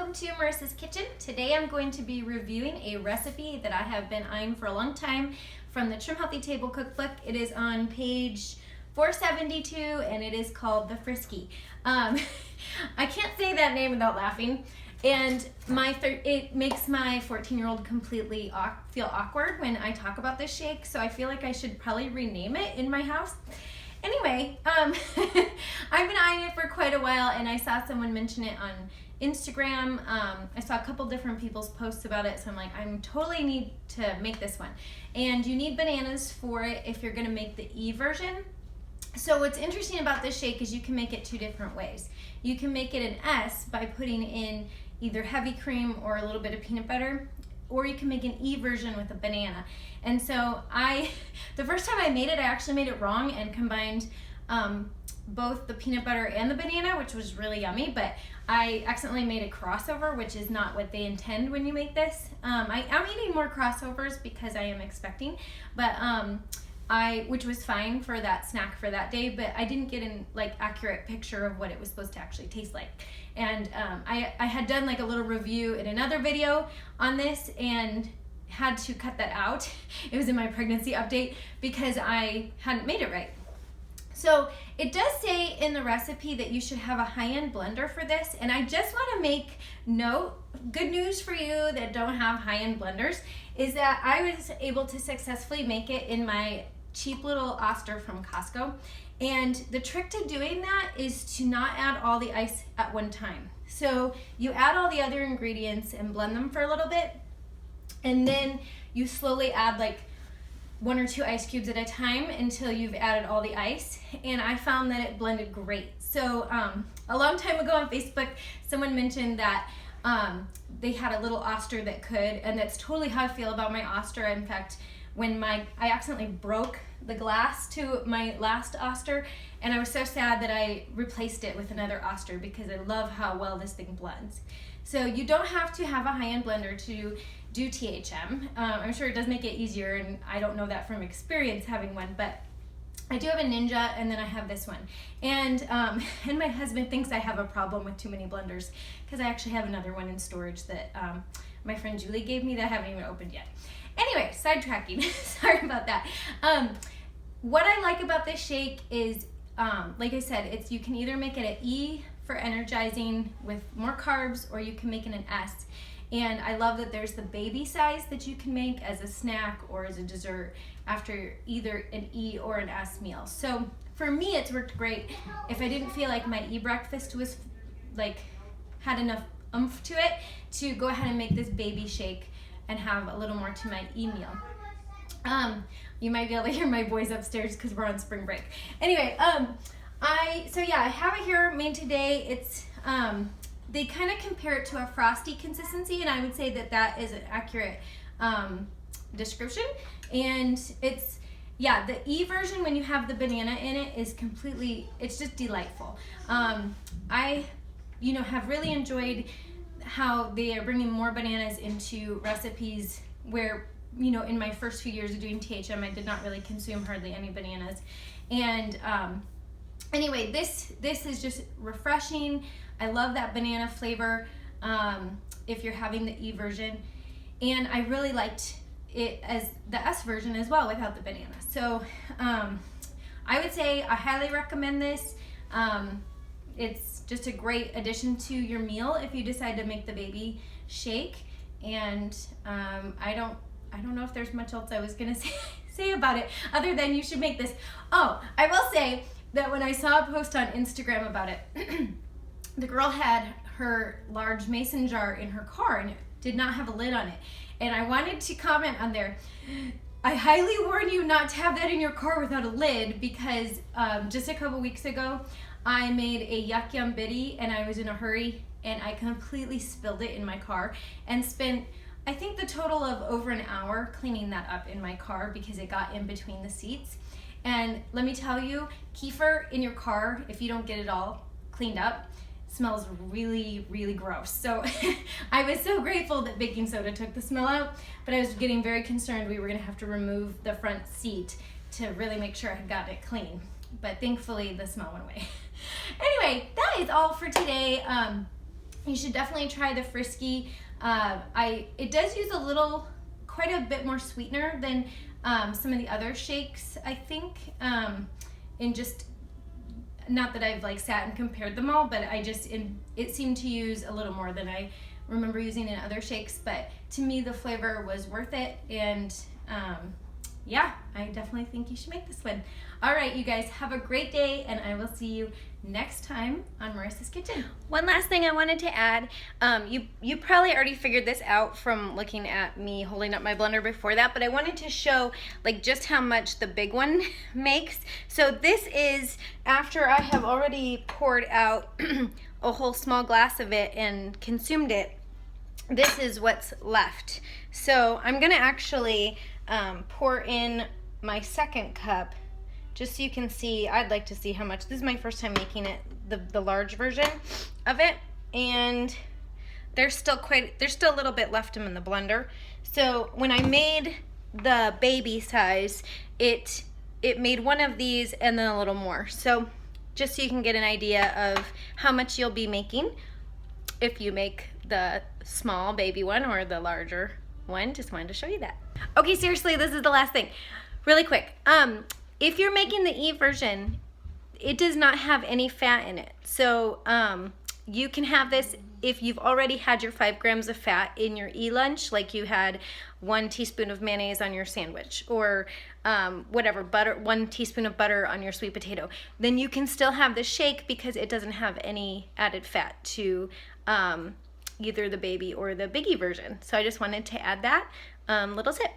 welcome to Marissa's Kitchen. Today I'm going to be reviewing a recipe that I have been eyeing for a long time from the Trim Healthy Table cookbook. It is on page 472 and it is called the Frisky. I can't say that name without laughing, and it makes my 14-year-old completely feel awkward when I talk about this shake, so I feel like I should probably rename it in my house. Anyway, I've been eyeing it for quite a while, and I saw someone mention it on Instagram. I saw a couple different people's posts about it, so I'm like, I totally need to make this one. And you need bananas for it if you're gonna make the E version. So what's interesting about this shake is you can make it two different ways. You can make it an S by putting in either heavy cream or a little bit of peanut butter, or you can make an E version with a banana. And so the first time I made it, I actually made it wrong and combined both the peanut butter and the banana, which was really yummy, but I accidentally made a crossover, which is not what they intend when you make this. I'm eating more crossovers because I am expecting, but which was fine for that snack for that day, but I didn't get an accurate picture of what it was supposed to actually taste like. And I had done a little review in another video on this and had to cut that out. It was in my pregnancy update because I hadn't made it right. So it does say in the recipe that you should have a high-end blender for this, and I just want to make note, good news for you that don't have high-end blenders, is that I was able to successfully make it in my cheap little Oster from Costco. And the trick to doing that is to not add all the ice at one time. So you add all the other ingredients and blend them for a little bit, and then you slowly add 1 or 2 ice cubes at a time until you've added all the ice. And I found that it blended great. So a long time ago on Facebook, someone mentioned that they had a little Oster that could, and that's totally how I feel about my Oster. In fact, when I accidentally broke the glass to my last Oster, and I was so sad that I replaced it with another Oster because I love how well this thing blends. So you don't have to have a high-end blender to do THM. I'm sure it does make it easier, and I don't know that from experience having one, but I do have a Ninja, and then I have this one. And my husband thinks I have a problem with too many blenders because I actually have another one in storage that my friend Julie gave me that I haven't even opened yet. Anyway, sidetracking, sorry about that. What I like about this shake is, like I said, you can either make it an E for energizing with more carbs, or you can make it an S. And I love that there's the baby size that you can make as a snack or as a dessert after either an E or an S meal. So for me, it's worked great. If I didn't feel like my E breakfast was had enough oomph to it, to go ahead and make this baby shake and have a little more to my E meal. You might be able to hear my boys upstairs because we're on spring break. Anyway, I have it here made today. It's they kind of compare it to a frosty consistency, and I would say that is an accurate description. And it's, the E version, when you have the banana in it, is it's just delightful. I have really enjoyed how they are bringing more bananas into recipes where, in my first few years of doing THM, I did not really consume hardly any bananas. And anyway, this is just refreshing. I love that banana flavor if you're having the E version. And I really liked it as the S version as well without the banana. So I would say I highly recommend this. It's just a great addition to your meal if you decide to make the baby shake. And I don't know if there's much else I was gonna say about it other than you should make this. Oh, I will say that when I saw a post on Instagram about it, the girl had her large mason jar in her car and it did not have a lid on it. And I wanted to comment on there, I highly warn you not to have that in your car without a lid, because just a couple weeks ago, I made a yuck yum bitty and I was in a hurry and I completely spilled it in my car and spent, I think, the total of over an hour cleaning that up in my car because it got in between the seats. And let me tell you, kefir in your car, if you don't get it all cleaned up, smells really, really gross. So I was so grateful that baking soda took the smell out, but I was getting very concerned we were gonna have to remove the front seat to really make sure I had gotten it clean. But thankfully the smell went away. Anyway, that is all for today. you should definitely try the Frisky. It does use quite a bit more sweetener than some of the other shakes, I think. And just, not that I've like sat and compared them all, but it seemed to use a little more than I remember using in other shakes. But to me, the flavor was worth it, and yeah, I definitely think you should make this one. All right, you guys, have a great day, and I will see you next time on Marissa's Kitchen. One last thing I wanted to add, you probably already figured this out from looking at me holding up my blender before that, but I wanted to show like just how much the big one makes. So this is after I have already poured out a whole small glass of it and consumed it. This is what's left. So I'm gonna actually pour in my second cup, just so you can see. I'd like to see how much. This is my first time making it, the large version of it, and there's still a little bit left in the blender. So when I made the baby size, it made one of these and then a little more. So just so you can get an idea of how much you'll be making if you make the small baby one or the larger one. Just wanted to show you that. Okay, seriously, this is the last thing. Really quick. If you're making the E version, it does not have any fat in it. So you can have this if you've already had your 5 grams of fat in your E lunch, like you had 1 teaspoon of mayonnaise on your sandwich, or whatever, butter, 1 teaspoon of butter on your sweet potato. Then you can still have the shake because it doesn't have any added fat to either the baby or the biggie version. So I just wanted to add that little tip.